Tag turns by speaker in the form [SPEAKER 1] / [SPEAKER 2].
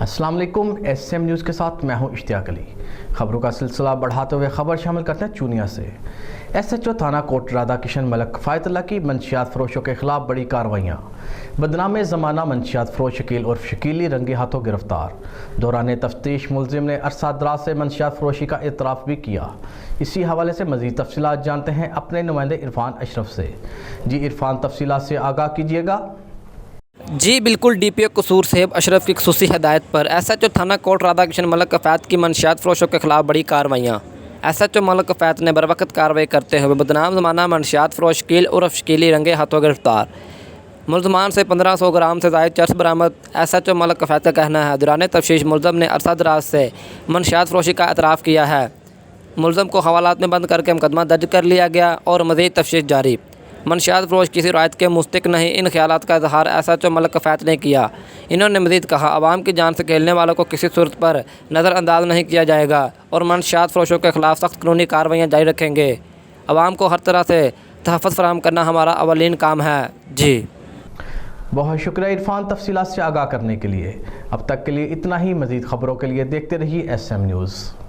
[SPEAKER 1] अस्सलाम वालेकुम। SM news के साथ मैं हूं इश्तियाक अली। खबरों का सिलसिला बढ़ाते हुए खबर शामिल करते हैं चूनिया से। SHO थाना कोट राधा किशन मलक किफ़ायतुल्लाह की मंशियात फरोशों के खिलाफ बड़ी कार्रवाइयाँ। बदनाम ज़माना मंशियात फरोश शकील उर्फ शकीली रंगे हाथों गिरफ्तार। दौरान तफ्तीश मुलजिम ने अरसा दराज से मंशियात फरोशी का एतराफ़ भी किया। इसी हवाले से मज़ीद तफसीलात जानते हैं अपने नुमाइंदे इरफान अशरफ से। जी इरफान, तफसीलात से आगाह कीजिएगा।
[SPEAKER 2] जी बिल्कुल, DPO कसूर सेब अशरफ की खुसूसी हदायत पर SHO थाना कोट राधा किशन मलक कफ़ैत की मंशियात फरोशों के खिलाफ बड़ी कार्रवाइयाँ। SHO मलक कफ़ैत ने बरवक़्त कार्रवाई करते हुए बदनाम ज़माना मंशियात फरोश शकील उर्फ शकीली रंगे हाथों गिरफ्तार। मुलजमान से 1500 ग्राम से ज़ायद चर्स बरामद। SHO मलक कफ़ैत का कहना है दौरान तफ्तीश मुलज़म ने अरसा दराज से मंशियात फरोशी का एतराफ़ किया है। मुलज़म को हवालात में बंद करके मुकदमा दर्ज कर लिया गया और मज़ीद तफ्तीश जारी। मंशियात फरोश किसी रायत के मुस्तक नहीं, इन ख्यालात का इजहार SHO मलक कफ़ैत ने किया। इन्होंने मज़ीद कहा, आवाम की जान से खेलने वालों को किसी सूरत पर नज़रअंदाज नहीं किया जाएगा और मंशियात फरोशों के खिलाफ सख्त कानूनी कार्रवाइयाँ जारी रखेंगे। आवाम को हर तरह से तहफ़्फ़ुज़ फराहम करना हमारा अवलीन काम है। जी
[SPEAKER 1] बहुत शुक्रिया इरफान, तफसीलात से आगाह करने के लिए। अब तक के लिए इतना ही। मज़ीद खबरों के लिए देखते रहिए SM न्यूज़।